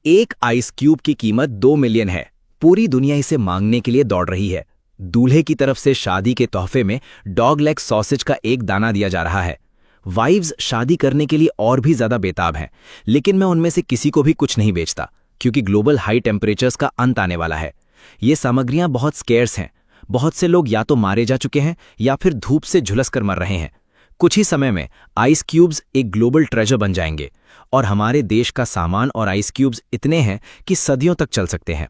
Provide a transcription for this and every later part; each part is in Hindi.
एक आइस क्यूब की कीमत 2 मिलियन है। पूरी दुनिया इसे मांगने के लिए दौड़ रही है। दूल्हे की तरफ से शादी के तोहफे में डॉग लेग सॉसेज का एक दाना दिया जा रहा है। वाइव्स शादी करने के लिए और भी ज्यादा बेताब हैं, लेकिन मैं उनमें से किसी को भी कुछ नहीं बेचता, क्योंकि ग्लोबल हाई टेम्परेचर्स का अंत आने वाला है। ये सामग्रियां बहुत स्केर्स हैं। बहुत से लोग या तो मारे जा चुके हैं या फिर धूप से झुलस कर मर रहे हैं। कुछ ही समय में आइस क्यूब्स एक ग्लोबल ट्रेजर बन जाएंगे, और हमारे देश का सामान और आइस क्यूब्स इतने हैं कि सदियों तक चल सकते हैं।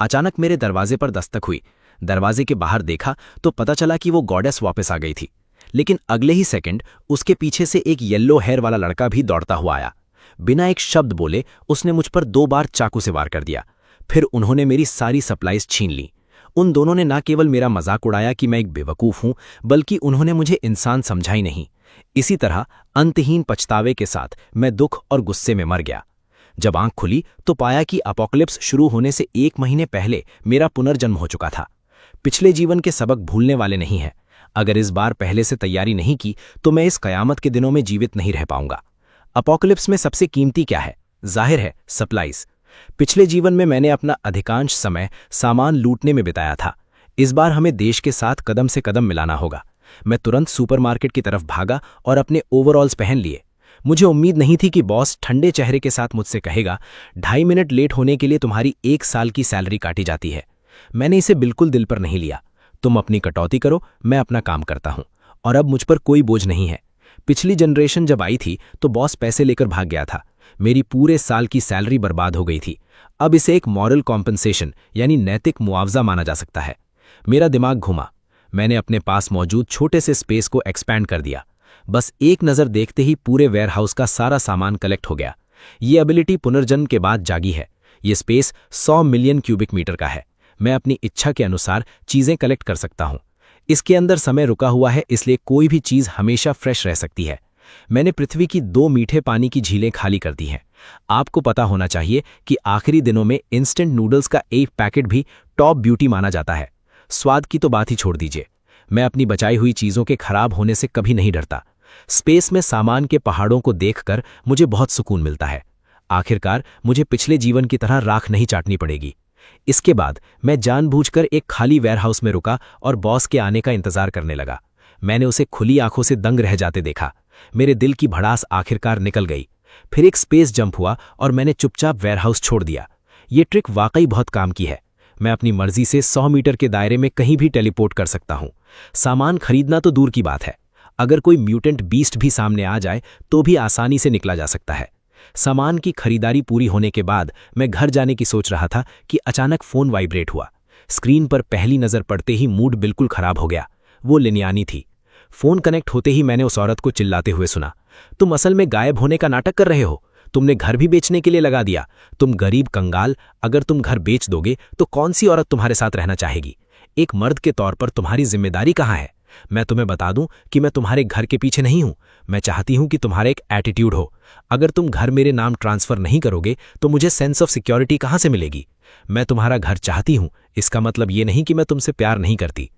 अचानक मेरे दरवाजे पर दस्तक हुई। दरवाजे के बाहर देखा तो पता चला कि वो गॉडेस वापस आ गई थी, लेकिन अगले ही सेकंड उसके पीछे से एक येलो हेयर वाला लड़का भी दौड़ता हुआ आया। बिना एक शब्द बोले उसने मुझ पर 2 बार चाकू से वार कर दिया। फिर उन्होंने मेरी सारी सप्लाईज छीन ली। उन दोनों ने न केवल मेरा मजाक उड़ाया कि मैं एक बेवकूफ हूं, बल्कि उन्होंने मुझे इंसान समझा ही नहीं। इसी तरह अंतहीन पछतावे के साथ मैं दुख और गुस्से में मर गया। जब आंख खुली तो पाया कि अपोकलिप्स शुरू होने से 1 महीने पहले मेरा पुनर्जन्म हो चुका था। पिछले जीवन के सबक भूलने वाले नहीं हैं। अगर इस बार पहले से तैयारी नहीं की तो मैं इस कयामत के दिनों में जीवित नहीं रह पाऊंगा। अपोकलिप्स में सबसे कीमती क्या है? जाहिर है, सप्लाईज। पिछले जीवन में मैंने अपना अधिकांश समय सामान लूटने में बिताया था। इस बार हमें देश के साथ कदम से कदम मिलाना होगा। मैं तुरंत सुपरमार्केट की तरफ भागा और अपने ओवरऑल्स पहन लिए। मुझे उम्मीद नहीं थी कि बॉस ठंडे चेहरे के साथ मुझसे कहेगा, 2.5 मिनट लेट होने के लिए तुम्हारी 1 साल की सैलरी काटी जाती है। मैंने इसे बिल्कुल दिल पर नहीं लिया। तुम अपनी कटौती करो, मैं अपना काम करता हूं, और अब मुझ पर कोई बोझ नहीं है। पिछली जनरेशन जब आई थी तो बॉस पैसे लेकर भाग गया था। मेरी पूरे साल की सैलरी बर्बाद हो गई थी। अब इसे एक मॉरल कॉम्पनसेशन यानी नैतिक मुआवजा माना जा सकता है। मेरा दिमाग घुमा। मैंने अपने पास मौजूद छोटे से स्पेस को एक्सपैंड कर दिया। बस एक नज़र देखते ही पूरे वेयरहाउस का सारा सामान कलेक्ट हो गया। ये एबिलिटी पुनर्जन्म के बाद जागी है। ये स्पेस 100 मिलियन क्यूबिक मीटर का है। मैं अपनी इच्छा के अनुसार चीज़ें कलेक्ट कर सकता हूँ। इसके अंदर समय रुका हुआ है, इसलिए कोई भी चीज़ हमेशा फ्रेश रह सकती है। मैंने पृथ्वी की 2 मीठे पानी की झीलें खाली कर दी हैं। आपको पता होना चाहिए कि आखिरी दिनों में इंस्टेंट नूडल्स का एक पैकेट भी टॉप ब्यूटी माना जाता है। स्वाद की तो बात ही छोड़ दीजिए। मैं अपनी बचाई हुई चीज़ों के खराब होने से कभी नहीं डरता। स्पेस में सामान के पहाड़ों को देखकर मुझे बहुत सुकून मिलता है। आखिरकार मुझे पिछले जीवन की तरह राख नहीं चाटनी पड़ेगी। इसके बाद मैं जानबूझकर एक खाली वेयरहाउस में रुका और बॉस के आने का इंतजार करने लगा। मैंने उसे खुली आंखों से दंग रह जाते देखा। मेरे दिल की भड़ास आखिरकार निकल गई। फिर एक स्पेस जंप हुआ और मैंने चुपचाप वेयरहाउस छोड़ दिया। ये ट्रिक वाकई बहुत काम की है। मैं अपनी मर्जी से 100 मीटर के दायरे में कहीं भी टेलीपोर्ट कर सकता हूं। सामान खरीदना तो दूर की बात है, अगर कोई म्यूटेंट बीस्ट भी सामने आ जाए तो भी आसानी से निकला जा सकता है। सामान की खरीदारी पूरी होने के बाद मैं घर जाने की सोच रहा था कि अचानक फोन वाइब्रेट हुआ। स्क्रीन पर पहली नज़र पड़ते ही मूड बिल्कुल खराब हो गया। वो लिनियानी थी। फोन कनेक्ट होते ही मैंने उस औरत को चिल्लाते हुए सुना, तुम असल में गायब होने का नाटक कर रहे हो। तुमने घर भी बेचने के लिए लगा दिया। तुम गरीब कंगाल, अगर तुम घर बेच दोगे तो कौन सी औरत तुम्हारे साथ रहना चाहेगी? एक मर्द के तौर पर तुम्हारी जिम्मेदारी कहाँ है? मैं तुम्हें बता दूं कि मैं तुम्हारे घर के पीछे नहीं हूं। मैं चाहती हूं कि तुम्हारा एक एटीट्यूड हो। अगर तुम घर मेरे नाम ट्रांसफर नहीं करोगे तो मुझे सेंस ऑफ सिक्योरिटी कहां से मिलेगी? मैं तुम्हारा घर चाहती हूं, इसका मतलब ये नहीं कि मैं तुमसे प्यार नहीं करती।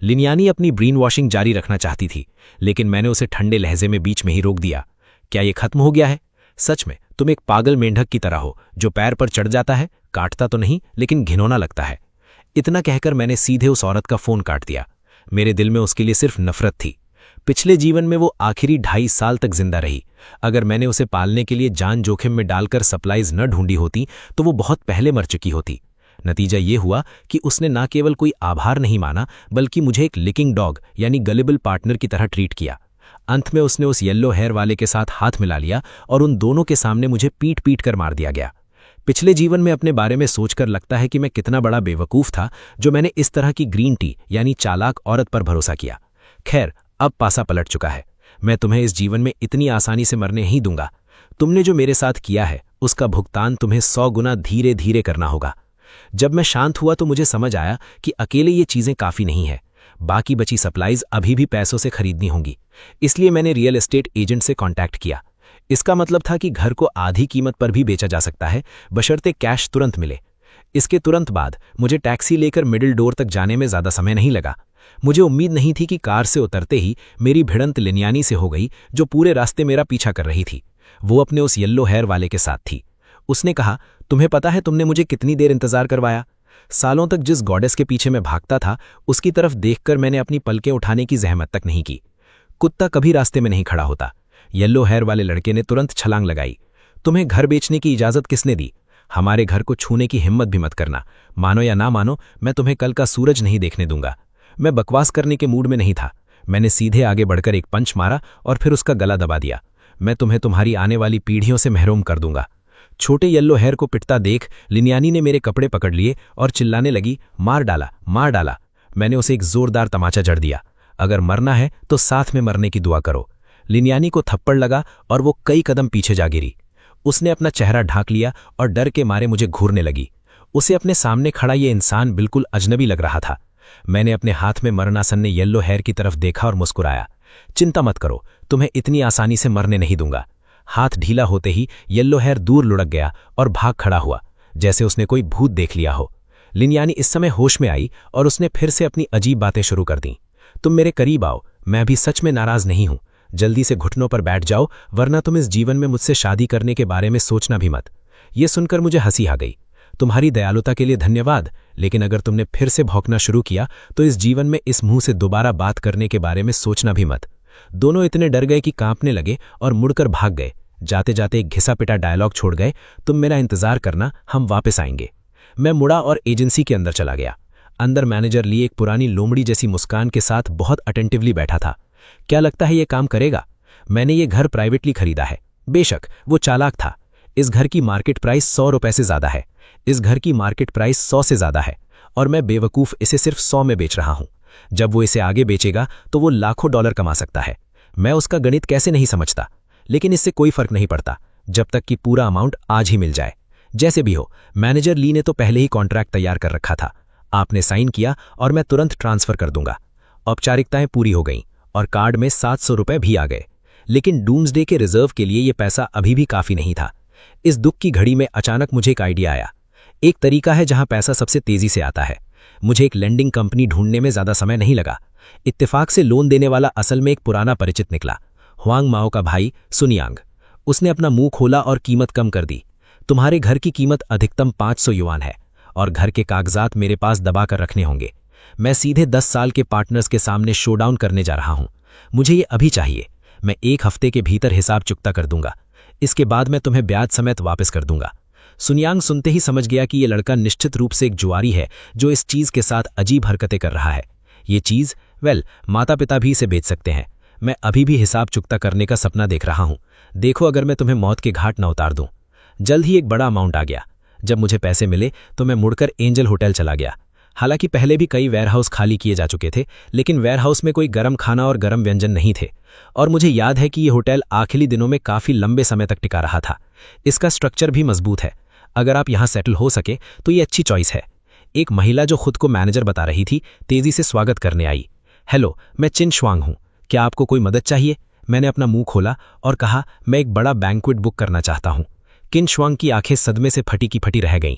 लिनियानी अपनी ब्रेन वॉशिंग जारी रखना चाहती थी, लेकिन मैंने उसे ठंडे लहजे में बीच में ही रोक दिया। क्या ये खत्म हो गया है? सच में तुम एक पागल मेंढक की तरह हो जो पैर पर चढ़ जाता है, काटता तो नहीं लेकिन घिनौना लगता है। इतना कहकर मैंने सीधे उस औरत का फोन काट दिया। मेरे दिल में उसके लिए सिर्फ नफरत थी। पिछले जीवन में वो आखिरी 2.5 साल तक जिंदा रही। अगर मैंने उसे पालने के लिए जान जोखिम में डालकर सप्लाईज न ढूंढी होती तो वो बहुत पहले मर चुकी होती। नतीजा ये हुआ कि उसने न केवल कोई आभार नहीं माना, बल्कि मुझे एक लिकिंग डॉग यानी गलेबल पार्टनर की तरह ट्रीट किया। अंत में उसने उस येलो हेयर वाले के साथ हाथ मिला लिया और उन दोनों के सामने मुझे पीट पीट कर मार दिया गया। पिछले जीवन में अपने बारे में सोचकर लगता है कि मैं कितना बड़ा बेवकूफ़ था जो मैंने इस तरह की ग्रीन टी यानी चालाक औरत पर भरोसा किया। खैर, अब पासा पलट चुका है। मैं तुम्हें इस जीवन में इतनी आसानी से मरने नहीं दूंगा। तुमने जो मेरे साथ किया है उसका भुगतान तुम्हें 100 गुना धीरे धीरे करना होगा। जब मैं शांत हुआ तो मुझे समझ आया कि अकेले ये चीज़ें काफ़ी नहीं है। बाकी बची सप्लाईज अभी भी पैसों से खरीदनी होंगी। इसलिए मैंने रियल एस्टेट एजेंट से कॉन्टैक्ट किया। इसका मतलब था कि घर को आधी कीमत पर भी बेचा जा सकता है, बशर्ते कैश तुरंत मिले। इसके तुरंत बाद मुझे टैक्सी लेकर मिडिल डोर तक जाने में ज़्यादा समय नहीं लगा। मुझे उम्मीद नहीं थी कि कार से उतरते ही मेरी भिड़ंत लिनियानी से हो गई, जो पूरे रास्ते मेरा पीछा कर रही थी। वो अपने उस येलो हेयर वाले के साथ थी। उसने कहा, तुम्हें पता है तुमने मुझे कितनी देर इंतजार करवाया? सालों तक जिस गॉडेस के पीछे मैं भागता था उसकी तरफ देखकर मैंने अपनी पलकें उठाने की जहमत तक नहीं की। कुत्ता कभी रास्ते में नहीं खड़ा होता। येलो हेयर वाले लड़के ने तुरंत छलांग लगाई। तुम्हें घर बेचने की इजाजत किसने दी? हमारे घर को छूने की हिम्मत भी मत करना। मानो या ना मानो, मैं तुम्हें कल का सूरज नहीं देखने दूंगा। मैं बकवास करने के मूड में नहीं था। मैंने सीधे आगे बढ़कर एक पंच मारा और फिर उसका गला दबा दिया। मैं तुम्हें तुम्हारी आने वाली पीढ़ियों से महरूम कर दूंगा। छोटे येलो हेयर को पिटता देख लिनियानी ने मेरे कपड़े पकड़ लिए और चिल्लाने लगी, मार डाला, मार डाला। मैंने उसे एक जोरदार तमाचा जड़ दिया। अगर मरना है तो साथ में मरने की दुआ करो। लिनियानी को थप्पड़ लगा और वो कई कदम पीछे जा गिरी। उसने अपना चेहरा ढांक लिया और डर के मारे मुझे घूरने लगी। उसे अपने सामने खड़ा ये इंसान बिल्कुल अजनबी लग रहा था। मैंने अपने हाथ में मरणासन्न येलो हेयर की तरफ देखा और मुस्कुराया। चिंता मत करो, तुम्हें इतनी आसानी से मरने नहीं दूंगा। हाथ ढीला होते ही येलो हेयर दूर लुढ़क गया और भाग खड़ा हुआ, जैसे उसने कोई भूत देख लिया हो। लिनियानी इस समय होश में आई और उसने फिर से अपनी अजीब बातें शुरू कर दी। तुम मेरे करीब आओ, मैं अभी सच में नाराज नहीं हूं। जल्दी से घुटनों पर बैठ जाओ, वरना तुम इस जीवन में मुझसे शादी करने के बारे में सोचना भी मत। ये सुनकर मुझे हंसी आ गई। तुम्हारी दयालुता के लिए धन्यवाद, लेकिन अगर तुमने फिर से भौंकना शुरू किया तो इस जीवन में इस मुंह से दोबारा बात करने के बारे में सोचना भी मत। दोनों इतने डर गए कि कांपने लगे और मुड़कर भाग गए। जाते जाते एक घिसा पिटा डायलॉग छोड़ गए, तुम मेरा इंतजार करना, हम वापस आएंगे। मैं मुड़ा और एजेंसी के अंदर चला गया। अंदर मैनेजर ली एक पुरानी लोमड़ी जैसी मुस्कान के साथ बहुत अटेंटिवली बैठा था। क्या लगता है ये काम करेगा? मैंने ये घर प्राइवेटली खरीदा है। बेशक वो चालाक था। इस घर की मार्केट प्राइस 100 रुपए से ज्यादा है। इस घर की मार्केट प्राइस 100 से ज्यादा है और मैं बेवकूफ इसे सिर्फ 100 में बेच रहा हूं। जब वो इसे आगे बेचेगा तो वो लाखों डॉलर कमा सकता है। मैं उसका गणित कैसे नहीं समझता, लेकिन इससे कोई फर्क नहीं पड़ता जब तक कि पूरा अमाउंट आज ही मिल जाए। जैसे भी हो, मैनेजर ली ने तो पहले ही कॉन्ट्रैक्ट तैयार कर रखा था। आपने साइन किया और मैं तुरंत ट्रांसफर कर दूंगा। औपचारिकताएं पूरी हो गईं और कार्ड में 700 रुपए भी आ गए। लेकिन डूम्सडे के रिजर्व के लिए यह पैसा अभी भी काफी नहीं था। इस दुख की घड़ी में अचानक मुझे एक आइडिया आया। एक तरीका है जहां पैसा सबसे तेजी से आता है। मुझे एक लेंडिंग कंपनी ढूंढने में ज्यादा समय नहीं लगा। इत्तेफाक से लोन देने वाला असल में एक पुराना परिचित निकला, हुआंग माओ का भाई सुनियांग। उसने अपना मुंह खोला और कीमत कम कर दी। तुम्हारे घर की कीमत अधिकतम 500 युआन है और घर के कागजात मेरे पास दबा कर रखने होंगे। मैं सीधे 10 साल के पार्टनर्स के सामने शोडाउन करने जा रहा हूं। मुझे ये अभी चाहिए। मैं 1 हफ्ते के भीतर हिसाब चुकता कर दूंगा। इसके बाद मैं तुम्हें ब्याज समेत वापस कर दूंगा। सुनियांग सुनते ही समझ गया कि यह लड़का निश्चित रूप से एक जुआरी है जो इस चीज के साथ अजीब हरकतें कर रहा है। ये चीज, माता पिता भी इसे बेच सकते हैं। मैं अभी भी हिसाब चुकता करने का सपना देख रहा हूं। देखो अगर मैं तुम्हें मौत के घाट न उतार दूं। जल्द ही एक बड़ा अमाउंट आ गया। जब मुझे पैसे मिले तो मैं मुड़कर एंजल होटल चला गया। हालांकि पहले भी कई वेयरहाउस खाली किए जा चुके थे, लेकिन वेयरहाउस में कोई गर्म खाना और गर्म व्यंजन नहीं थे। और मुझे याद है कि ये होटल आखिरी दिनों में काफी लंबे समय तक टिका रहा था। इसका स्ट्रक्चर भी मजबूत है। अगर आप यहां सेटल हो सके तो ये अच्छी चॉइस है। एक महिला जो खुद को मैनेजर बता रही थी तेजी से स्वागत करने आई। हेलो, मैं चिन श्वांग हूं। क्या आपको कोई मदद चाहिए? मैंने अपना मुंह खोला और कहा, मैं एक बड़ा बैंक्वेट बुक करना चाहता हूं। किन श्वांग की आंखें सदमे से फटी की फटी रह गईं।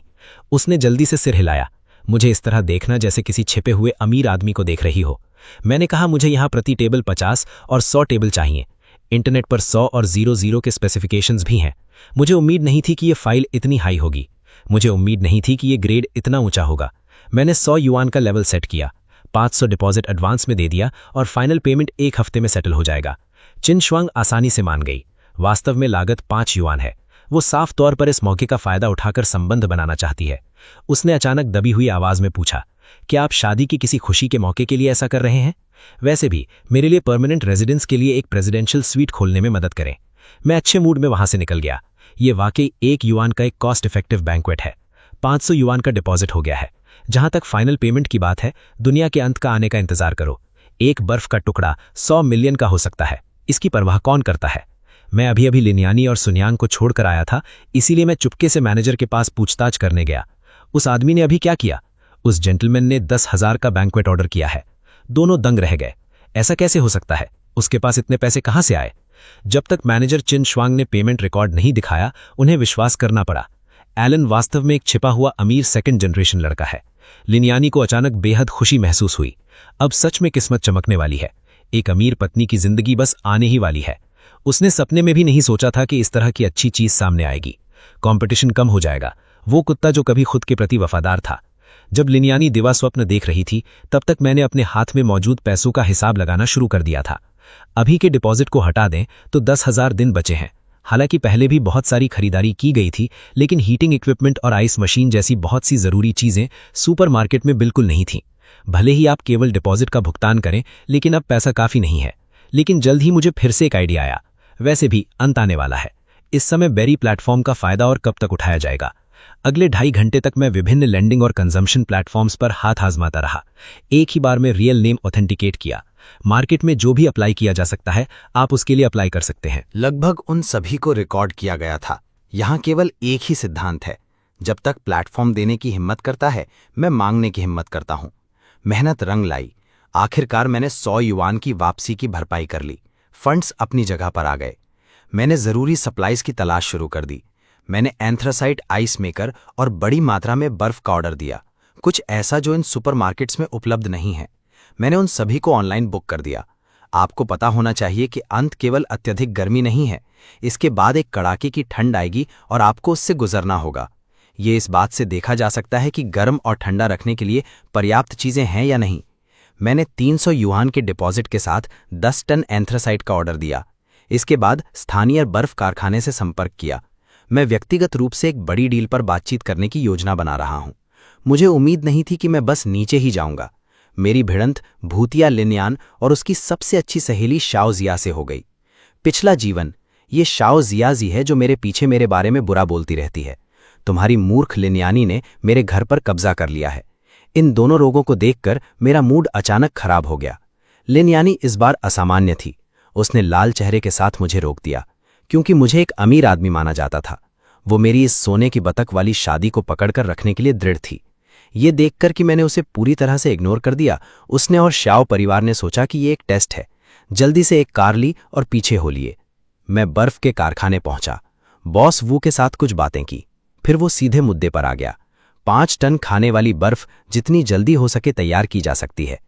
उसने जल्दी से सिर हिलाया। मुझे इस तरह देखना जैसे किसी छिपे हुए अमीर आदमी को देख रही हो। मैंने कहा, मुझे यहां प्रति टेबल 50 और 100 टेबल चाहिए। इंटरनेट पर 100 और 00 के स्पेसिफिकेशंस भी हैं। मुझे उम्मीद नहीं थी कि ये फाइल इतनी हाई होगी। मुझे उम्मीद नहीं थी कि ये ग्रेड इतना ऊंचा होगा। मैंने 100 युआन का लेवल सेट किया, 500 डिपॉजिट एडवांस में दे दिया और फाइनल पेमेंट 1 हफ्ते में सेटल हो जाएगा। चिन श्वांग आसानी से मान गई। वास्तव में लागत 5 युआन है। वो साफ तौर पर इस मौके का फायदा उठाकर संबंध बनाना चाहती है। उसने अचानक दबी हुई आवाज में पूछा, क्या आप शादी की किसी खुशी के मौके के लिए ऐसा कर रहे हैं? वैसे भी मेरे लिए परमानेंट रेजिडेंस के लिए एक प्रेसिडेंशियल स्वीट खोलने में मदद करें। मैं अच्छे मूड में वहां से निकल गया। ये वाकई 1 युआन का एक कॉस्ट इफेक्टिव बैंक्वेट है। 500 युआन का डिपॉजिट हो गया है। जहां तक फाइनल पेमेंट की बात है, दुनिया के अंत का आने का इंतजार करो। एक बर्फ का टुकड़ा 100 मिलियन का हो सकता है। इसकी परवाह कौन करता है? मैं अभी अभी लिनियानी और सुनियांग को छोड़कर आया था, इसीलिए मैं चुपके से मैनेजर के पास पूछताछ करने गया। उस आदमी ने अभी क्या किया? उस जेंटलमैन ने 10,000 का बैंक्वेट ऑर्डर किया है। दोनों दंग रह गए। ऐसा कैसे हो सकता है? उसके पास इतने पैसे कहां से आए? जब तक मैनेजर चिन श्वांग ने पेमेंट रिकॉर्ड नहीं दिखाया, उन्हें विश्वास करना पड़ा। एलन वास्तव में एक छिपा हुआ अमीर 2nd जनरेशन लड़का है। लिनियानी को अचानक बेहद खुशी महसूस हुई। अब सच में किस्मत चमकने वाली है। एक अमीर पत्नी की जिंदगी बस आने ही वाली है। उसने सपने में भी नहीं सोचा था कि इस तरह की अच्छी चीज सामने आएगी। कंपटीशन कम हो जाएगा। वो कुत्ता जो कभी खुद के प्रति वफादार था। जब लिनियानी दिवा स्वप्न देख रही थी तब तक मैंने अपने हाथ में मौजूद पैसों का हिसाब लगाना शुरू कर दिया था। अभी के डिपॉजिट को हटा दें तो 10,000 दिन बचे हैं। हालांकि पहले भी बहुत सारी खरीदारी की गई थी, लेकिन हीटिंग इक्विपमेंट और आइस मशीन जैसी बहुत सी जरूरी चीजें सुपरमार्केट में बिल्कुल नहीं थीं। भले ही आप केवल डिपॉजिट का भुगतान करें, लेकिन अब पैसा काफी नहीं है। लेकिन जल्द ही मुझे फिर से एक आइडिया आया। वैसे भी अंत आने वाला है। इस समय बेरी प्लेटफॉर्म का फायदा और कब तक उठाया जाएगा। अगले 2.5 घंटे तक मैं विभिन्न लैंडिंग और कंजम्पशन प्लेटफॉर्म्स पर हाथ आजमाता रहा। एक ही बार में रियल नेम ऑथेंटिकेट किया। मार्केट में जो भी अप्लाई किया जा सकता है, आप उसके लिए अप्लाई कर सकते हैं। लगभग उन सभी को रिकॉर्ड किया गया था। यहाँ केवल एक ही सिद्धांत है, जब तक प्लेटफॉर्म देने की हिम्मत करता है, मैं मांगने की हिम्मत करता हूँ। मेहनत रंग लाई। आखिरकार मैंने 100 युआन की वापसी की भरपाई कर ली। फंड्स अपनी जगह पर आ गए। मैंने जरूरी सप्लाईज की तलाश शुरू कर दी। मैंने एंथ्रासाइट आइस मेकर और बड़ी मात्रा में बर्फ का ऑर्डर दिया, कुछ ऐसा जो इन सुपरमार्केट्स में उपलब्ध नहीं है। मैंने उन सभी को ऑनलाइन बुक कर दिया। आपको पता होना चाहिए कि अंत केवल अत्यधिक गर्मी नहीं है, इसके बाद एक कड़ाके की ठंड आएगी और आपको उससे गुजरना होगा। ये इस बात से देखा जा सकता है कि गर्म और ठंडा रखने के लिए पर्याप्त चीजें हैं या नहीं। मैंने 300 युआन के डिपॉजिट के साथ 10 टन एंथ्रासाइट का ऑर्डर दिया। इसके बाद स्थानीय बर्फ कारखाने से संपर्क किया। मैं व्यक्तिगत रूप से एक बड़ी डील पर बातचीत करने की योजना बना रहा हूं। मुझे उम्मीद नहीं थी कि मैं बस नीचे ही जाऊंगा। मेरी भिड़ंत भूतिया लिनयान और उसकी सबसे अच्छी सहेली शाओ जिया से हो गई। पिछला जीवन, ये शाओ जियाजी है जो मेरे पीछे मेरे बारे में बुरा बोलती रहती है। तुम्हारी मूर्ख लिनयानी ने मेरे घर पर कब्जा कर लिया है। इन दोनों रोगों को देखकर मेरा मूड अचानक खराब हो गया। लिनयानी इस बार असामान्य थी। उसने लाल चेहरे के साथ मुझे रोक दिया, क्योंकि मुझे एक अमीर आदमी माना जाता था। वो मेरी इस सोने की बतख वाली शादी को पकड़कर रखने के लिए दृढ़ थी। ये देखकर कि मैंने उसे पूरी तरह से इग्नोर कर दिया, उसने और शाओ परिवार ने सोचा कि ये एक टेस्ट है। जल्दी से एक कार ली और पीछे हो लिए। मैं बर्फ के कारखाने पहुंचा। बॉस वू के साथ कुछ बातें की, फिर वो सीधे मुद्दे पर आ गया। 5 टन खाने वाली बर्फ जितनी जल्दी हो सके तैयार की जा सकती है।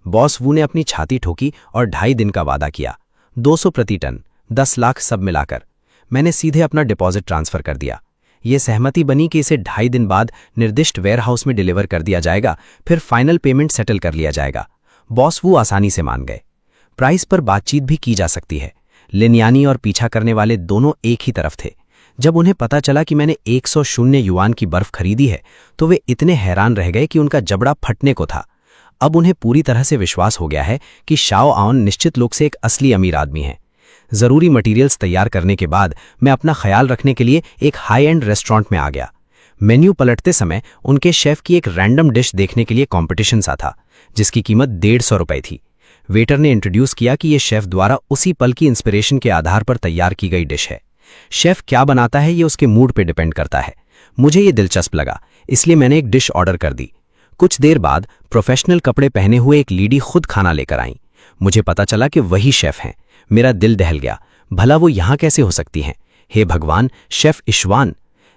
बॉस वू ने अपनी छाती ठोकी और 2.5 दिन का वादा किया। 200 प्रति टन, 10 लाख सब मिलाकर। मैंने सीधे अपना डिपॉजिट ट्रांसफर कर दिया। ये सहमति बनी कि इसे 2.5 दिन बाद निर्दिष्ट वेयरहाउस में डिलीवर कर दिया जाएगा, फिर फाइनल पेमेंट सेटल कर लिया जाएगा। बॉस वो आसानी से मान गए। प्राइस पर बातचीत भी की जा सकती है। लिनयानी और पीछा करने वाले दोनों एक ही तरफ थे। जब उन्हें पता चला कि मैंने 100 युआन की बर्फ खरीदी है, तो वे इतने हैरान रह गए कि उनका जबड़ा फटने को था। अब उन्हें पूरी तरह से विश्वास हो गया है कि शाओ आउन निश्चित रूप से एक असली अमीर आदमी है। जरूरी मटेरियल्स तैयार करने के बाद मैं अपना ख्याल रखने के लिए एक हाई एंड रेस्टोरेंट में आ गया। मेन्यू पलटते समय उनके शेफ की एक रैंडम डिश देखने के लिए कॉम्पिटिशन सा था, जिसकी कीमत 150 रुपए थी। वेटर ने इंट्रोड्यूस किया कि यह शेफ द्वारा उसी पल की इंस्पिरेशन के आधार पर तैयार की गई डिश है। शेफ क्या बनाता है ये उसके मूड पे डिपेंड करता है। मुझे ये दिलचस्प लगा, इसलिए मैंने एक डिश ऑर्डर कर दी। कुछ देर बाद प्रोफेशनल कपड़े पहने हुए एक लेडी खुद खाना लेकर आई। मुझे पता चला कि वही शेफ हैं। मेरा दिल दहल गया। भला वो यहाँ कैसे हो सकती हैं? हे भगवान, शेफ इशवान।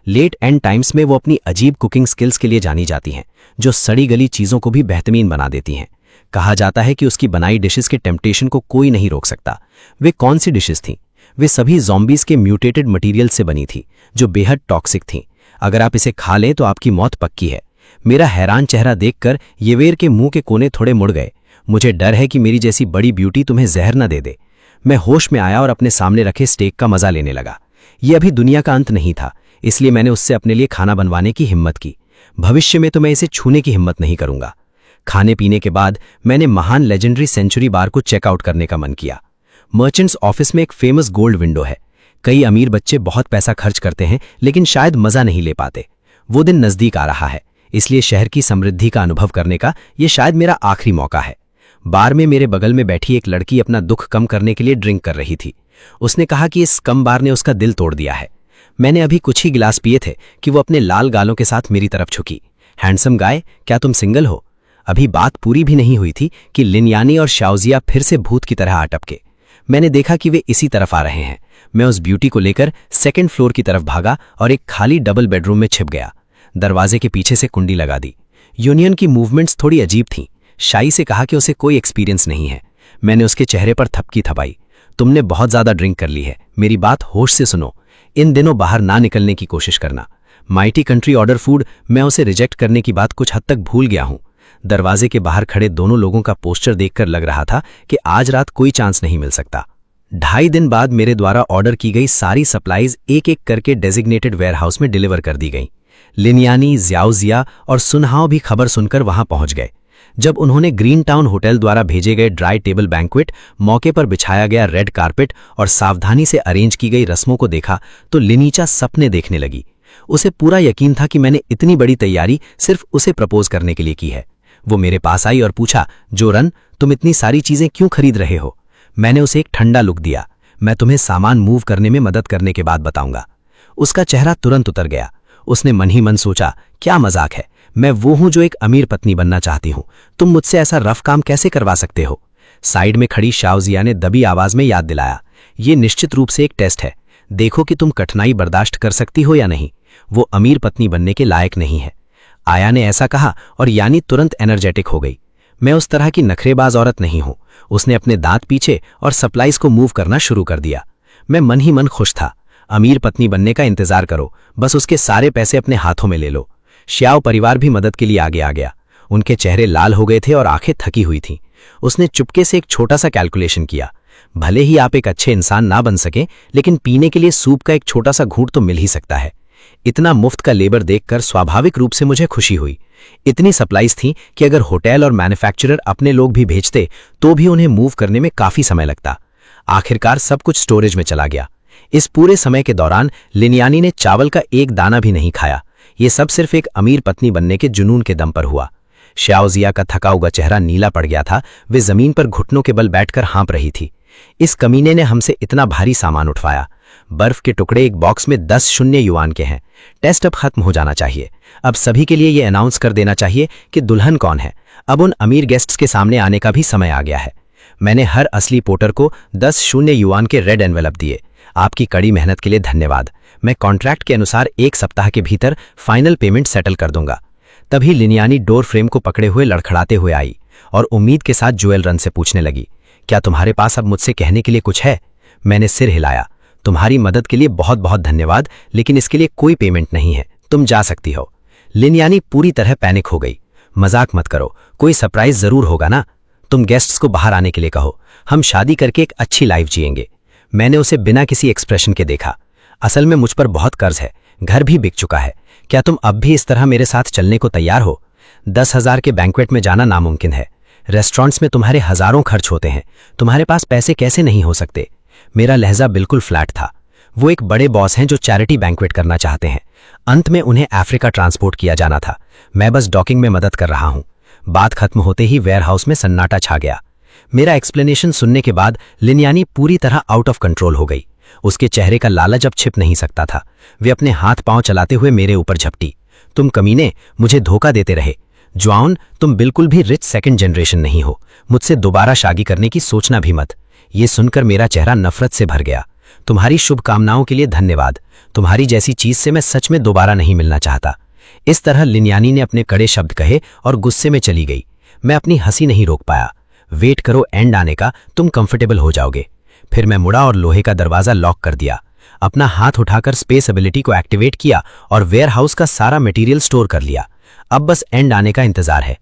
लेट एंड टाइम्स में वो अपनी अजीब कुकिंग स्किल्स के लिए जानी जाती हैं, जो सड़ी गली चीज़ों को भी बेहतरीन बना देती हैं। कहा जाता है कि उसकी बनाई डिशेस के टेम्पटेशन को कोई नहीं रोक सकता। वे कौन सी डिशेस थीं? वे सभी ज़ॉम्बीज़ के म्यूटेटेड मटीरियल से बनी थी, जो बेहद टॉक्सिक थीं। अगर आप इसे खा लें तो आपकी मौत पक्की है। मेरा हैरान चेहरा देखकर येवेर के मुंह के कोने थोड़े मुड़ गए। मुझे डर है कि मेरी जैसी बड़ी ब्यूटी तुम्हें जहर न दे दे। मैं होश में आया और अपने सामने रखे स्टेक का मजा लेने लगा। ये अभी दुनिया का अंत नहीं था, इसलिए मैंने उससे अपने लिए खाना बनवाने की हिम्मत की। भविष्य में तो मैं इसे छूने की हिम्मत नहीं करूंगा। खाने पीने के बाद मैंने महान लेजेंडरी सेंचुरी बार को चेकआउट करने का मन किया। मर्चेंट्स ऑफिस में एक फेमस गोल्ड विंडो है। कई अमीर बच्चे बहुत पैसा खर्च करते हैं, लेकिन शायद मजा नहीं ले पाते। वो दिन नजदीक आ रहा है, इसलिए शहर की समृद्धि का अनुभव करने का ये शायद मेरा आखिरी मौका है। बार में मेरे बगल में बैठी एक लड़की अपना दुख कम करने के लिए ड्रिंक कर रही थी। उसने कहा कि इस कम बार ने उसका दिल तोड़ दिया है। मैंने अभी कुछ ही गिलास पिए थे कि वो अपने लाल गालों के साथ मेरी तरफ झुकी। हैंडसम गाय, क्या तुम सिंगल हो? अभी बात पूरी भी नहीं हुई थी कि लिनयानी और शाओजिया फिर से भूत की तरह आ टपके। मैंने देखा कि वे इसी तरफ आ रहे हैं। मैं उस ब्यूटी को लेकर 2nd फ्लोर की तरफ भागा और एक खाली डबल बेडरूम में छिप गया। दरवाजे के पीछे से कुंडी लगा दी। यूनियन की मूवमेंट्स थोड़ी अजीब थीं। शाई से कहा कि उसे कोई एक्सपीरियंस नहीं है। मैंने उसके चेहरे पर थपकी थपाई। तुमने बहुत ज्यादा ड्रिंक कर ली है, मेरी बात होश से सुनो। इन दिनों बाहर ना निकलने की कोशिश करना। माइटी कंट्री ऑर्डर फूड, मैं उसे रिजेक्ट करने की बात कुछ हद तक भूल गया हूं। दरवाजे के बाहर खड़े दोनों लोगों का पोस्टर देखकर लग रहा था कि आज रात कोई चांस नहीं मिल सकता। 2.5 दिन बाद मेरे द्वारा ऑर्डर की गई सारी सप्लाईज एक एक करके डेजिग्नेटेड वेयरहाउस में डिलीवर कर दी गईं। लिनियानी, ज़ियाओ और सुनहाओ भी खबर सुनकर वहां पहुंच गए। जब उन्होंने ग्रीन टाउन होटल द्वारा भेजे गए ड्राई टेबल बैंक्वेट, मौके पर बिछाया गया रेड कारपेट और सावधानी से अरेंज की गई रस्मों को देखा तो लिनीचा सपने देखने लगी। उसे पूरा यकीन था कि मैंने इतनी बड़ी तैयारी सिर्फ उसे प्रपोज करने के लिए की है। वो मेरे पास आई और पूछा, जोरन, तुम इतनी सारी चीजें क्यों खरीद रहे हो? मैंने उसे एक ठंडा लुक दिया। मैं तुम्हें सामान मूव करने में मदद करने के बाद बताऊंगा। उसका चेहरा तुरंत उतर गया। उसने मन ही मन सोचा, क्या मजाक है, मैं वो हूं जो एक अमीर पत्नी बनना चाहती हूं, तुम मुझसे ऐसा रफ काम कैसे करवा सकते हो? साइड में खड़ी शाओजिया ने दबी आवाज में याद दिलाया, ये निश्चित रूप से एक टेस्ट है, देखो कि तुम कठिनाई बर्दाश्त कर सकती हो या नहीं। वो अमीर पत्नी बनने के लायक नहीं है। आया ने ऐसा कहा और यानी तुरंत एनर्जेटिक हो गई। मैं उस तरह की नखरेबाज औरत नहीं हूं। उसने अपने दांत पीछे और सप्लाईज को मूव करना शुरू कर दिया। मैं मन ही मन खुश था। अमीर पत्नी बनने का इंतजार करो, बस उसके सारे पैसे अपने हाथों में ले लो। श्याओ परिवार भी मदद के लिए आगे आ गया। उनके चेहरे लाल हो गए थे और आंखें थकी हुई थीं। उसने चुपके से एक छोटा सा कैलकुलेशन किया। भले ही आप एक अच्छे इंसान ना बन सकें, लेकिन पीने के लिए सूप का एक छोटा सा घूंट तो मिल ही सकता है। इतना मुफ्त का लेबर देखकर स्वाभाविक रूप से मुझे खुशी हुई। इतनी सप्लाईज थी कि अगर होटल और मैन्युफैक्चरर अपने लोग भी भेजते तो भी उन्हें मूव करने में काफी समय लगता। आखिरकार सब कुछ स्टोरेज में चला गया। इस पूरे समय के दौरान लिनियानी ने चावल का एक दाना भी नहीं खाया। ये सब सिर्फ एक अमीर पत्नी बनने के जुनून के दम पर हुआ। शाओजिया का थका हुआ चेहरा नीला पड़ गया था। वे जमीन पर घुटनों के बल बैठकर हाँप रही थी। इस कमीने ने हमसे इतना भारी सामान उठवाया। बर्फ के टुकड़े एक बॉक्स में 10 शून्य युआन के हैं। टेस्ट अब खत्म हो जाना चाहिए। अब सभी के लिए यह अनाउंस कर देना चाहिए कि दुल्हन कौन है। अब उन अमीर गेस्ट्स के सामने आने का भी समय आ गया है। मैंने हर असली पोर्टर को 10 शून्य युआन के रेड एनवेलप दिए। आपकी कड़ी मेहनत के लिए धन्यवाद। मैं कॉन्ट्रैक्ट के अनुसार 1 सप्ताह के भीतर फाइनल पेमेंट सेटल कर दूंगा। तभी लिनियानी डोर फ्रेम को पकड़े हुए लड़खड़ाते हुए आई और उम्मीद के साथ जोएल रन से पूछने लगी, क्या तुम्हारे पास अब मुझसे कहने के लिए कुछ है? मैंने सिर हिलाया। तुम्हारी मदद के लिए बहुत बहुत धन्यवाद, लेकिन इसके लिए कोई पेमेंट नहीं है, तुम जा सकती हो। लिनियानी पूरी तरह पैनिक हो गई। मजाक मत करो, कोई सरप्राइज जरूर होगा ना। तुम गेस्ट्स को बाहर आने के लिए कहो, हम शादी करके एक अच्छी लाइफ जिएंगे। मैंने उसे बिना किसी एक्सप्रेशन के देखा। असल में मुझ पर बहुत कर्ज है, घर भी बिक चुका है। क्या तुम अब भी इस तरह मेरे साथ चलने को तैयार हो? 10,000 के बैंक्वेट में जाना नामुमकिन है। रेस्टोरेंट्स में तुम्हारे हजारों खर्च होते हैं, तुम्हारे पास पैसे कैसे नहीं हो सकते? मेरा लहजा बिल्कुल फ्लैट था। वो एक बड़े बॉस हैं जो चैरिटी बैंक्वेट करना चाहते हैं। अंत में उन्हें अफ्रीका ट्रांसपोर्ट किया जाना था। मैं बस डॉकिंग में मदद कर रहा हूं। बात खत्म होते ही वेयरहाउस में सन्नाटा छा गया। मेरा एक्सप्लेनेशन सुनने के बाद लिनियानी पूरी तरह आउट ऑफ कंट्रोल हो गई। उसके चेहरे का लालच अब छिप नहीं सकता था। वे अपने हाथ पांव चलाते हुए मेरे ऊपर झपटी। तुम कमीने, मुझे धोखा देते रहे। जॉन, तुम बिल्कुल भी रिच सेकंड जनरेशन नहीं हो। मुझसे दोबारा शादी करने की सोचना भी मत। ये सुनकर मेरा चेहरा नफरत से भर गया। तुम्हारी शुभकामनाओं के लिए धन्यवाद। तुम्हारी जैसी चीज से मैं सच में दोबारा नहीं मिलना चाहता। इस तरह लिनियानी ने अपने कड़े शब्द कहे और गुस्से में चली गई। मैं अपनी हंसी नहीं रोक पाया। वेट करो एंड आने का, तुम कंफर्टेबल हो जाओगे। फिर मैं मुड़ा और लोहे का दरवाजा लॉक कर दिया। अपना हाथ उठाकर स्पेस एबिलिटी को एक्टिवेट किया और वेयरहाउस का सारा मटेरियल स्टोर कर लिया। अब बस एंड आने का इंतजार है।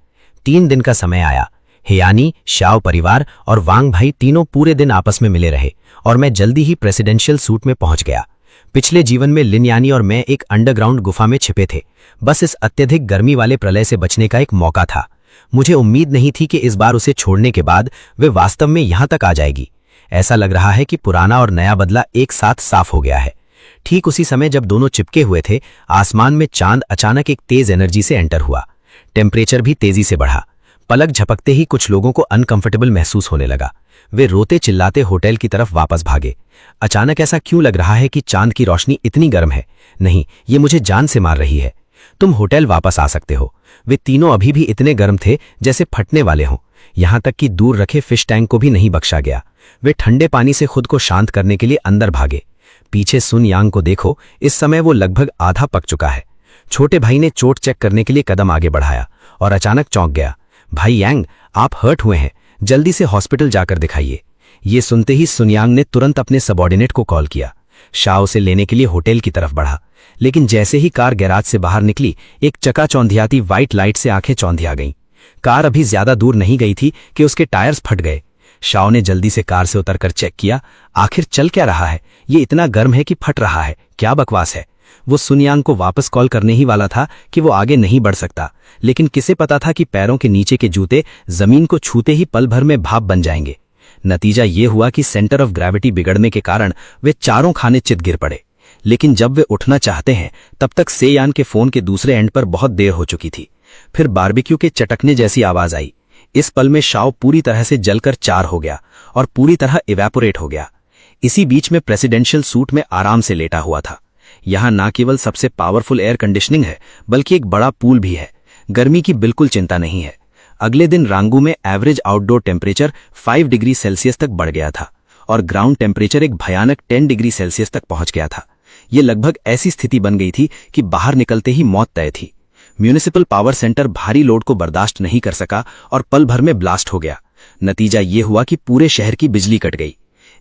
3 दिन का समय आया। हेयानी, शाओ परिवार और वांग भाई तीनों पूरे दिन आपस में मिले रहे और मैं जल्दी ही प्रेसिडेंशियल सूट में पहुंच गया। पिछले जीवन में लिनियानी और मैं एक अंडरग्राउंड गुफा में छिपे थे। बस इस अत्यधिक गर्मी वाले प्रलय से बचने का एक मौका था। मुझे उम्मीद नहीं थी कि इस बार उसे छोड़ने के बाद वे वास्तव में यहां तक आ जाएगी। ऐसा लग रहा है कि पुराना और नया बदला एक साथ साफ हो गया है। ठीक उसी समय जब दोनों चिपके हुए थे, आसमान में चांद अचानक एक तेज एनर्जी से एंटर हुआ। टेम्परेचर भी तेजी से बढ़ा। पलक झपकते ही कुछ लोगों को अनकंफर्टेबल महसूस होने लगा। वे रोते चिल्लाते होटल की तरफ वापस भागे। अचानक ऐसा क्यों लग रहा है कि चांद की रोशनी इतनी गर्म है? नहीं, ये मुझे जान से मार रही है। तुम होटल वापस आ सकते हो। वे तीनों अभी भी इतने गर्म थे जैसे फटने वाले हों। यहां तक कि दूर रखे फिश टैंक को भी नहीं बख्शा गया। वे ठंडे पानी से खुद को शांत करने के लिए अंदर भागे। पीछे सुन यांग को देखो, इस समय वो लगभग आधा पक चुका है। छोटे भाई ने चोट चेक करने के लिए कदम आगे बढ़ाया और अचानक चौंक गया। भाई यांग, आप हर्ट हुए हैं, जल्दी से हॉस्पिटल जाकर दिखाइए। ये सुनते ही सुनयांग ने तुरंत अपने सबॉर्डिनेट को कॉल किया। शाह उसे लेने के लिए होटल की तरफ बढ़ा, लेकिन जैसे ही कार गैराज से बाहर निकली, एक चकाचौंधियाती व्हाइट लाइट से आंखें चौंधिया गईं। कार अभी ज्यादा दूर नहीं गई थी कि उसके टायर्स फट गए। शाह ने जल्दी से कार से उतरकर चेक किया, आखिर चल क्या रहा है? ये इतना गर्म है कि फट रहा है, क्या बकवास है? वो सुनयांग को वापस कॉल करने ही वाला था कि वो आगे नहीं बढ़ सकता, लेकिन किसे पता था कि पैरों के नीचे के जूते जमीन को छूते ही पल भर में भाप बन जाएंगे। नतीजा ये हुआ कि सेंटर ऑफ ग्रेविटी बिगड़ने के कारण वे चारों खाने चित गिर पड़े। लेकिन जब वे उठना चाहते हैं, तब तक सेयान के फोन के दूसरे एंड पर बहुत देर हो चुकी थी। फिर बारबेक्यू के चटकने जैसी आवाज आई। इस पल में शाओ पूरी तरह से जलकर चार हो गया और पूरी तरह इवेपोरेट हो गया। इसी बीच में प्रेसिडेंशियल सूट में आराम से लेटा हुआ था। यहां न केवल सबसे पावरफुल एयर कंडीशनिंग है, बल्कि एक बड़ा पूल भी है। गर्मी की बिल्कुल चिंता नहीं है। अगले दिन रांगू में average outdoor temperature 5 degree Celsius तक बढ़ गया था और ग्राउंड टेम्परेचर एक भयानक 10 डिग्री सेल्सियस तक पहुंच गया था। ये लगभग ऐसी स्थिति बन गई थी कि बाहर निकलते ही मौत तय थी। म्यूनिसिपल पावर सेंटर भारी लोड को बर्दाश्त नहीं कर सका और पल भर में ब्लास्ट हो गया। नतीजा ये हुआ कि पूरे शहर की बिजली कट गई।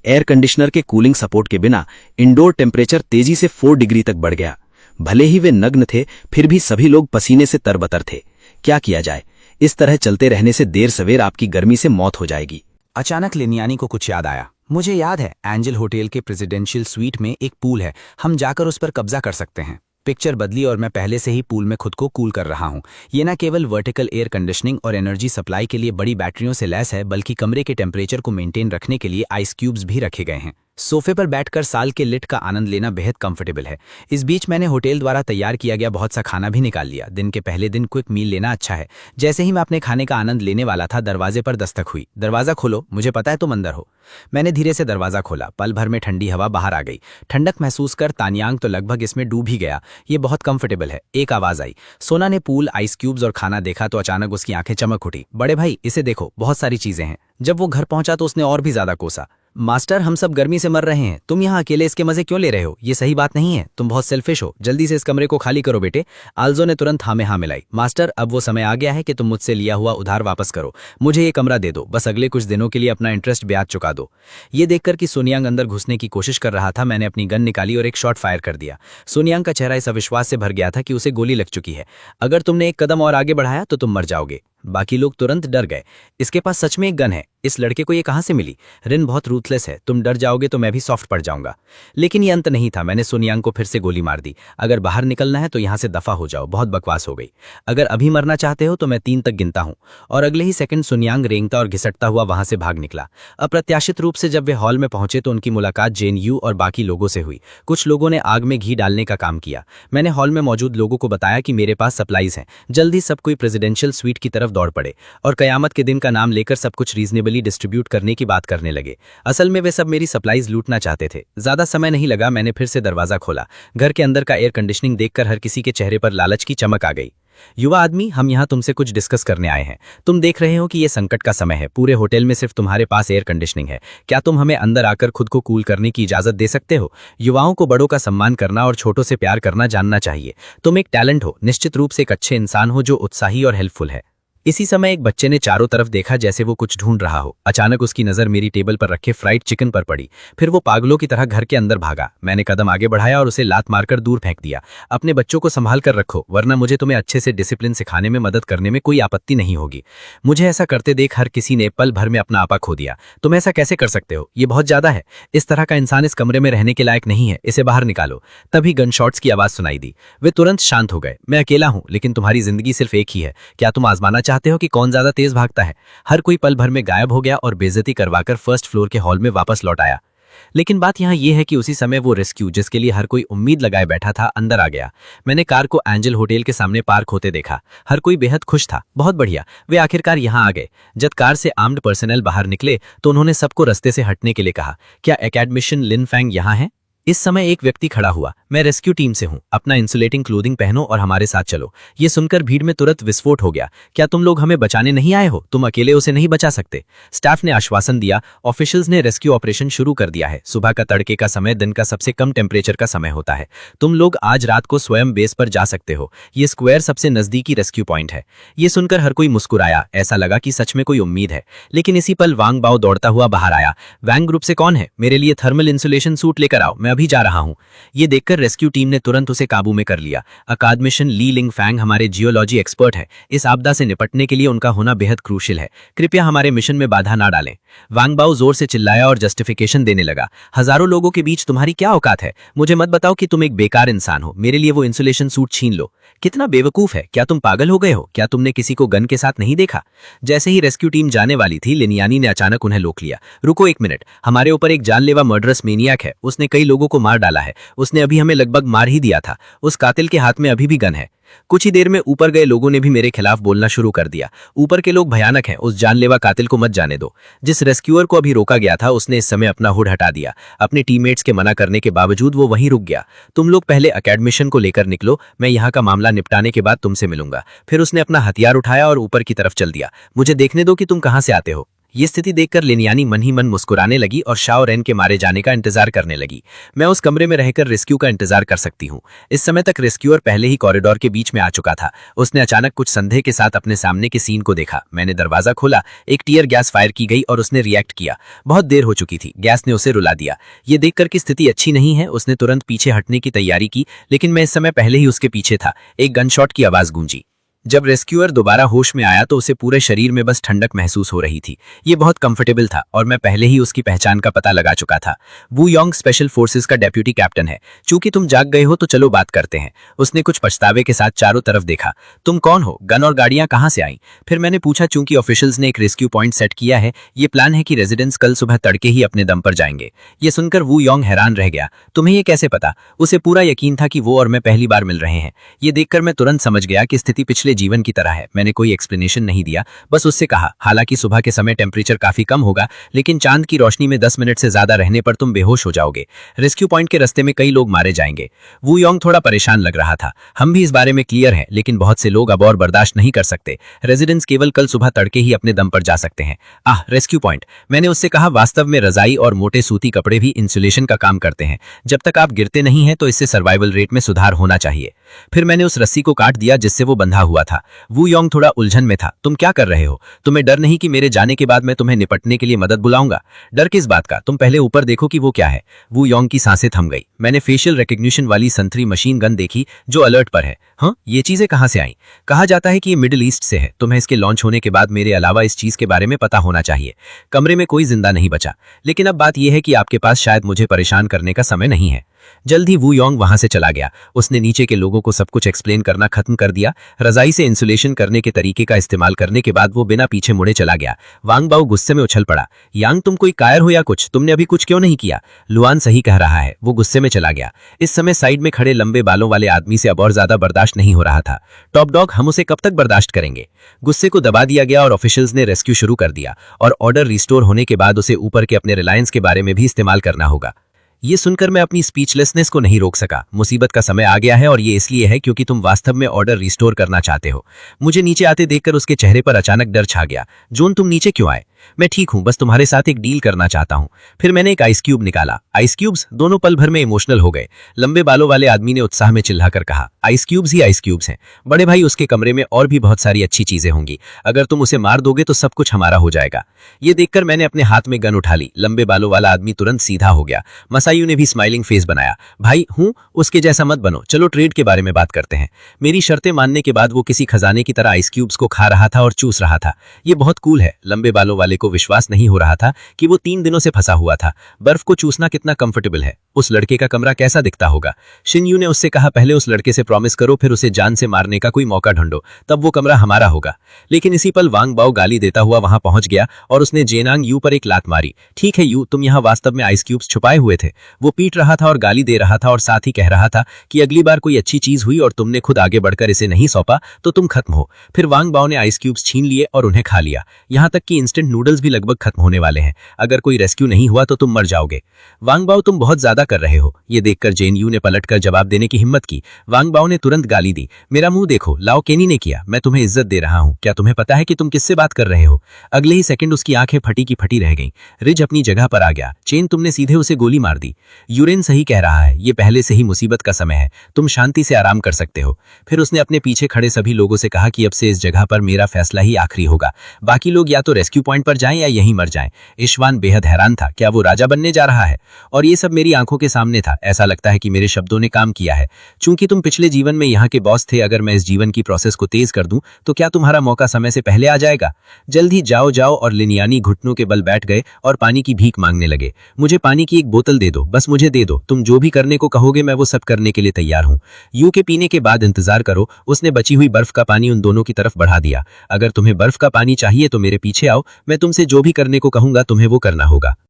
एयर कंडीशनर के कूलिंग सपोर्ट के बिना इंडोर टेम्परेचर तेजी से 4 डिग्री तक बढ़ गया। भले ही वे नग्न थे, फिर भी सभी लोग पसीने से तरबतर थे। क्या किया जाए? इस तरह चलते रहने से देर सवेर आपकी गर्मी से मौत हो जाएगी। अचानक लिनियानी को कुछ याद आया। मुझे याद है, एंजल होटल के प्रेसिडेंशियल स्वीट में एक पूल है, हम जाकर उस पर कब्जा कर सकते हैं। पिक्चर बदली और मैं पहले से ही पूल में खुद को कूल कर रहा हूँ। ये न केवल वर्टिकल एयर कंडीशनिंग और एनर्जी सप्लाई के लिए बड़ी बैटरियों से लैस है, बल्कि कमरे के टेम्परेचर को मेंटेन रखने के लिए आइस क्यूब्स भी रखे गए हैं। सोफे पर बैठकर साल के लिट का आनंद लेना बेहद कंफर्टेबल है। इस बीच मैंने होटल द्वारा तैयार किया गया बहुत सा खाना भी निकाल लिया। दिन के पहले दिन क्विक मील लेना अच्छा है। जैसे ही मैं अपने खाने का आनंद लेने वाला था, दरवाजे पर दस्तक हुई। दरवाजा खोलो, मुझे पता है तुम अंदर हो। मैंने धीरे से दरवाजा खोला। पल भर में ठंडी हवा बाहर आ गई। ठंडक महसूस कर तानियांग तो लगभग इसमें डूब ही गया। ये बहुत कंफर्टेबल है। एक आवाज आई। सोना ने पूल, आइस क्यूब्स और खाना देखा तो अचानक उसकी आंखें चमक उठी। बड़े भाई, इसे देखो, बहुत सारी चीजें हैं। जब वो घर पहुंचा तो उसने और भी ज्यादा कोसा। मास्टर, हम सब गर्मी से मर रहे हैं, तुम यहाँ अकेले इसके मजे क्यों ले रहे हो? ये सही बात नहीं है, तुम बहुत सेल्फिश हो। जल्दी से इस कमरे को खाली करो बेटे। आल्जो ने तुरंत हाँ में हाँ मिलाई। मास्टर, अब वो समय आ गया है कि तुम मुझसे लिया हुआ उधार वापस करो। मुझे ये कमरा दे दो, बस अगले कुछ दिनों के लिए अपना इंटरेस्ट ब्याज चुका दो। ये देखकर कि सुनियांग अंदर घुसने की कोशिश कर रहा था, मैंने अपनी गन निकाली और एक शॉट फायर कर दिया। सुनियांग का चेहरा इस अविश्वास से भर गया था कि उसे गोली लग चुकी है। अगर तुमने एक कदम और आगे बढ़ाया तो तुम मर जाओगे। बाकी लोग तुरंत डर गए। इसके पास सच में एक गन है, इस लड़के को ये कहां से मिली? रिन बहुत रूथलेस है, तुम डर जाओगे तो मैं भी सॉफ्ट पड़ जाऊंगा। लेकिन ये अंत नहीं था। मैंने सुनियांग को फिर से गोली मार दी। अगर बाहर निकलना है तो यहां से दफा हो जाओ, बहुत बकवास हो गई। अगर अभी मरना चाहते हो तो मैं 3 तक गिनता हूं। और अगले ही सेकंड सुनियांग रेंगता और घिसटता हुआ वहां से भाग निकला। अप्रत्याशित रूप से जब वे हॉल में पहुंचे तो उनकी मुलाकात जेन यू और बाकी लोगों से हुई। कुछ लोगों ने आग में घी डालने का काम किया। मैंने हॉल में मौजूद लोगों को बताया कि मेरे पास सप्लाईज हैं। जल्दी सब कोई प्रेसिडेंशियल स्वीट की तरफ दौड़ पड़े और कयामत के दिन का नाम लेकर सब कुछ रीजनेबली डिस्ट्रीब्यूट करने की बात करने लगे। असल में वे सब मेरी सप्लाईज लूटना चाहते थे। ज्यादा समय नहीं लगा, मैंने फिर से दरवाजा खोला। घर के अंदर का एयर कंडीशनिंग देखकर हर किसी के चेहरे पर लालच की चमक आ गई। युवा आदमी, हम यहाँ तुमसे कुछ डिस्कस करने आए हैं। तुम देख रहे हो कि ये संकट का समय है। पूरे होटल में सिर्फ तुम्हारे पास एयर कंडीशनिंग है। क्या तुम हमें अंदर आकर खुद को कूल करने की इजाजत दे सकते हो? युवाओं को बड़ों का सम्मान करना और छोटों से प्यार करना जानना चाहिए। तुम एक टैलेंट हो, निश्चित रूप से एक अच्छे इंसान हो जो उत्साही और हेल्पफुल है। इसी समय एक बच्चे ने चारों तरफ देखा जैसे वो कुछ ढूंढ रहा हो। अचानक उसकी नजर मेरी टेबल पर रखे फ्राइड चिकन पर पड़ी। फिर वो पागलों की तरह घर के अंदर भागा। मैंने कदम आगे बढ़ाया और उसे लात मारकर दूर फेंक दिया। अपने बच्चों को संभाल कर रखो, वरना मुझे तुम्हें अच्छे से डिसिप्लिन सिखाने में मदद करने में कोई आपत्ति नहीं होगी। मुझे ऐसा करते देख हर किसी ने पल भर में अपना आपा खो दिया। तुम ऐसा कैसे कर सकते हो? ये बहुत ज्यादा है। इस तरह का इंसान इस कमरे में रहने के लायक नहीं है, इसे बाहर निकालो। तभी गन शॉट्स की आवाज सुनाई दी। वे तुरंत शांत हो गए। मैं अकेला हूं, लेकिन तुम्हारी जिंदगी सिर्फ एक ही है। क्या तुम आजमाना चाहते हो कि कौन ज्यादा तेज भागता है? हर कोई पल भर में गायब हो गया और बेइज्जती करवाकर फर्स्ट फ्लोर के हॉल में वापस लौट आया। लेकिन बात यहाँ यह है कि उसी समय वो रेस्क्यू, जिसके लिए हर कोई उम्मीद लगाए बैठा था, अंदर आ गया। मैंने कार को एंजल होटल के सामने पार्क होते देखा। हर कोई बेहद खुश था। बहुत बढ़िया, वे आखिरकार यहाँ आ गए। जब कार से आर्म्ड पर्सनल बाहर निकले तो उन्होंने सबको रास्ते से हटने के लिए कहा। क्या एकेडमिशियन लिन फैंग यहाँ है? इस समय एक व्यक्ति खड़ा हुआ। मैं रेस्क्यू टीम से हूं, अपना इंसुलेटिंग क्लोथिंग पहनो और हमारे साथ चलो। ये सुनकर भीड़ में तुरंत विस्फोट हो गया। क्या तुम लोग हमें बचाने नहीं आए हो? तुम अकेले उसे नहीं बचा सकते। स्टाफ ने आश्वासन दिया। ऑफिशियल्स ने रेस्क्यू ऑपरेशन शुरू कर दिया है। सुबह का तड़के का समय दिन का सबसे कम टेम्परेचर का समय होता है। तुम लोग आज रात को स्वयं बेस पर जा सकते हो। ये स्क्वायर सबसे नजदीकी रेस्क्यू पॉइंट है। ये सुनकर हर कोई मुस्कुराया। ऐसा लगा कि सच में कोई उम्मीद है। लेकिन इसी पल वांग बाओ दौड़ता हुआ बाहर आया। वैंग ग्रुप से कौन है? मेरे लिए थर्मल इंसुलेशन सूट लेकर आओ, मैं अभी जा रहा हूँ। ये देखकर रेस्क्यू टीम ने तुरंत उसे काबू में कर लिया। अकादमिशन ली लिंग फैंग हमारे जियोलॉजी एक्सपर्ट है। इस आपदा से निपटने के लिए उनका होना बेहद क्रूशियल है। कृपया हमारे मिशन में बाधा ना डालें। वांग बाओ जोर से चिल्लाया और जस्टिफिकेशन देने लगा। हजारों लोगों के बीच तुम्हारी क्या औकात है? मुझे मत बताओ कि तुम एक बेकार इंसान हो। मेरे लिए वो इंसुलेशन सूट छीन लो। कितना बेवकूफ है, क्या तुम पागल हो गए हो? क्या तुमने किसी को गन के साथ नहीं देखा? जैसे ही रेस्क्यू टीम जाने वाली थी, लिनियानी ने अचानक उन्हें रोक लिया। रुको एक मिनट, हमारे ऊपर एक जानलेवा मर्डरस मेनियक है। उसने कई लोगों को मार डाला है। उसने अभी हमें लगभग मार ही दिया था। उस कातिल के हाथ में अभी भी गन है। कुछ ही देर में ऊपर गए लोगों ने भी मेरे खिलाफ बोलना शुरू कर दिया। ऊपर के लोग भयानक हैं, उस जानलेवा कातिल को मत जाने दो। जिस रेस्क्यूअर को अभी रोका गया था उसने इस समय अपना हुड हटा दिया। अपने टीममेट्स के मना करने के बावजूद वो वहीं रुक गया। तुम लोग पहले अकेडमिशन को लेकर निकलो, मैं यहाँ का मामला निपटाने के बाद तुमसे मिलूंगा। फिर उसने अपना हथियार उठाया और ऊपर की तरफ चल दिया। मुझे देखने दो कि तुम कहाँ से आते हो। ये स्थिति देखकर लिनियानी मन ही मन मुस्कुराने लगी और शाओ रेन के मारे जाने का इंतजार करने लगी। मैं उस कमरे में रहकर रेस्क्यू का इंतजार कर सकती हूँ। इस समय तक रेस्क्यूअर पहले ही कॉरिडोर के बीच में आ चुका था। उसने अचानक कुछ संदेह के साथ अपने सामने के सीन को देखा। मैंने दरवाजा खोला, एक टीयर गैस फायर की गई और उसने रिएक्ट किया। बहुत देर हो चुकी थी, गैस ने उसे रुला दिया। ये देखकर कि स्थिति अच्छी नहीं है, उसने तुरंत पीछे हटने की तैयारी की, लेकिन मैं इस समय पहले ही उसके पीछे था। एक गनशॉट की आवाज गूंजी। जब रेस्क्यूअर दोबारा होश में आया तो उसे पूरे शरीर में बस ठंडक महसूस हो रही थी। ये बहुत कंफर्टेबल था और मैं पहले ही उसकी पहचान का पता लगा चुका था। वू योंग स्पेशल फोर्सेस का डेप्यूटी कैप्टन है। चूंकि तुम जाग गए हो तो चलो बात करते हैं। उसने कुछ पछतावे के साथ चारों तरफ देखा। तुम कौन हो? गन और गाड़ियां कहां से आईं? फिर मैंने पूछा। चूंकि ऑफिशियल्स ने एक रेस्क्यू पॉइंट सेट किया है, ये प्लान है कि रेजिडेंट्स कल सुबह तड़के ही अपने दम पर जाएंगे। ये सुनकर वू योंग हैरान रह गया। तुम्हें ये कैसे पता? उसे पूरा यकीन था कि वो और मैं पहली बार मिल रहे हैं। ये देखकर मैं तुरंत समझ गया कि स्थिति पिछले जीवन की तरह है। मैंने कोई एक्सप्लेनेशन नहीं दिया, बस उससे कहा, हालांकि सुबह के समय टेम्परेचर काफी कम होगा, लेकिन चांद की रोशनी में 10 मिनट से ज्यादा रहने पर तुम बेहोश हो जाओगे। रेस्क्यू पॉइंट के रास्ते में कई लोग मारे जाएंगे। वू योंग थोड़ा परेशान लग रहा था। हम भी इस बारे में क्लियर हैं, लेकिन बहुत से लोग अब और बर्दाश्त नहीं कर सकते। रेजिडेंट्स केवल कल सुबह तड़के ही अपने दम पर जा सकते हैं। रेस्क्यू पॉइंट, मैंने उससे कहा। वास्तव में रजाई और मोटे सूती कपड़े भी इंसुलेशन का काम करते हैं। जब तक आप गिरते नहीं हैं तो इससे सर्वाइवल रेट में सुधार होना चाहिए। फिर मैंने उस रस्सी को काट दिया जिससे वो बंधा हुआ था। वू योंग थोड़ा उलझन में था। तुम क्या कर रहे हो? तुम्हें डर नहीं कि मेरे जाने के बाद मैं तुम्हें निपटने के लिए मदद बुलाऊंगा? डर किस बात का? तुम पहले ऊपर देखो कि वो क्या है। वू योंग की सांसें थम गई। मैंने फेशियल रिकग्निशन वाली संतरी मशीन गन देखी जो अलर्ट पर है। हाँ, ये चीजें कहां से आई? कहा जाता है कि ये मिडिल ईस्ट से है। तुम्हें इसके लॉन्च होने के बाद मेरे अलावा इस चीज के बारे में पता होना चाहिए। कमरे में कोई जिंदा नहीं बचा, लेकिन अब बात यह है कि आपके पास शायद मुझे परेशान करने का समय नहीं है। जल्द ही वू योंग वहां से चला गया। उसने नीचे के लोगों को सब कुछ एक्सप्लेन करना खत्म कर दिया। रजाई से इंसुलेशन करने के तरीके का इस्तेमाल करने के बाद वो बिना पीछे मुड़े चला गया। वांग बाओ गुस्से में उछल पड़ा। यांग, तुम कोई कायर हो या कुछ? तुमने अभी कुछ क्यों नहीं किया? लुआन सही कह रहा है, वो गुस्से में चला गया। इस समय साइड में खड़े लंबे बालों वाले आदमी से अब और ज्यादा बर्दाश्त नहीं हो रहा था। टॉप डॉग, हम उसे कब तक बर्दाश्त करेंगे? गुस्से को दबा दिया गया और ऑफिशियल्स ने रेस्क्यू शुरू कर दिया और ऑर्डर रिस्टोर होने के बाद उसे ऊपर के अपने रिलायंस के बारे में भी इस्तेमाल करना होगा। ये सुनकर मैं अपनी स्पीचलेसनेस को नहीं रोक सका। मुसीबत का समय आ गया है और ये इसलिए है क्योंकि तुम वास्तव में ऑर्डर रिस्टोर करना चाहते हो। मुझे नीचे आते देखकर उसके चेहरे पर अचानक डर छा गया। जोन, तुम नीचे क्यों आए? मैं ठीक हूं, बस तुम्हारे साथ एक डील करना चाहता हूं। फिर मैंने एक आइस क्यूब निकाला। Ice cubes? दोनों पल भर में इमोशनल हो गए। लंबे बालों वाले आदमी ने उत्साह में चिल्लाकर कहा, आइस क्यूब्स ही आइस क्यूब्स हैं बड़े भाई। उसके कमरे में और भी बहुत सारी अच्छी चीजें होंगी। अगर तुम उसे मार दोगे तो सब कुछ हमारा हो जाएगा। ये देखकर मैंने अपने हाथ में गन उठा ली। लंबे बालों वाला आदमी तुरंत सीधा हो गया। मसायू ने भी स्माइलिंग फेस बनाया। भाई हूं, उसके जैसा मत बनो। चलो ट्रेड के बारे में बात करते हैं। मेरी शर्तें मानने के बाद वो किसी खजाने की तरह आइस क्यूब्स को खा रहा था और चूस रहा था। ये बहुत कूल है। लंबे बालों वाले को विश्वास नहीं हो रहा था कि वो 3 दिनों से फंसा हुआ था। बर्फ को चूसना कितना कंफर्टेबल है। उस लड़के का कमरा कैसा दिखता होगा? शिनयू ने उससे कहा, पहले उस लड़के से प्रॉमिस करो, फिर उसे जान से मारने का कोई मौका ढूंढो, तब वो कमरा हमारा होगा। लेकिन इसी पल वांग बाओ गाली देता हुआ वहां पहुंच गया और उसने जेनांग यू पर एक लात मारी। ठीक है यू, तुम यहाँ वास्तव में आइस क्यूब्स छुपाए हुए थे। वो पीट रहा था और गाली दे रहा था और साथ ही कह रहा था कि अगली बार कोई अच्छी चीज हुई और तुमने खुद आगे बढ़कर इसे नहीं सौंपा तो तुम खत्म हो। फिर वांग बाओ ने आइस क्यूब्स छीन लिए और उन्हें खा लिया। यहां तक कि इंस्टेंट नूडल्स भी लगभग खत्म होने वाले हैं। अगर कोई रेस्क्यू नहीं हुआ तो तुम मर जाओगे। वांग बाओ, तुम बहुत ज्यादा कर रहे हो। ये देखकर जेन यू ने पलटकर जवाब देने की हिम्मत की। वांग बाओ ने तुरंत गाली दी। मेरा मुंह देखो, लाओ केनी ने किया। मैं तुम्हें इज्जत दे रहा हूं। क्या तुम्हें पता है कि तुम किससे बात कर रहे हो? अगले ही सेकंड उसकी आंखें फटी की फटी रह गईं। रिज अपनी जगह पर आ गया। चेन, तुमने सीधे उसे गोली मार दी। यूरेन सही कह रहा है, ये पहले से ही मुसीबत का समय है। तुम शांति से आराम कर सकते हो। फिर उसने अपने पीछे खड़े सभी लोगों से कहा कि अब से इस जगह पर मेरा फैसला ही आखिरी होगा। बाकी लोग या तो रेस्क्यू पॉइंट पर पर जाएं या यहीं मर जाएं। ईशवान बेहद हैरान था, क्या वो राजा बनने जा रहा है? और ये सब मेरी आंखों के सामने था। ऐसा लगता है कि मेरे शब्दों ने काम किया है। चूंकि तुम पिछले जीवन में यहाँ के बॉस थे, अगर मैं इस जीवन की प्रोसेस को तेज कर दूं तो क्या तुम्हारा मौका समय से पहले आ जाएगा? जल्द ही जाओ जाओ। और लिनियानी घुटनों के बल बैठ गए और पानी की भीख मांगने लगे। मुझे पानी की एक बोतल दे दो, बस मुझे दे दो। तुम जो भी करने को कहोगे मैं वो सब करने के लिए तैयार हूं। यूं के पीने के बाद इंतजार करो। उसने बची हुई बर्फ का पानी उन दोनों की तरफ बढ़ा दिया। अगर तुम्हें बर्फ का पानी चाहिए तो मेरे पीछे आओ, मैं तुमसे जो भी करने को कहूंगा तुम्हें वो करना होगा।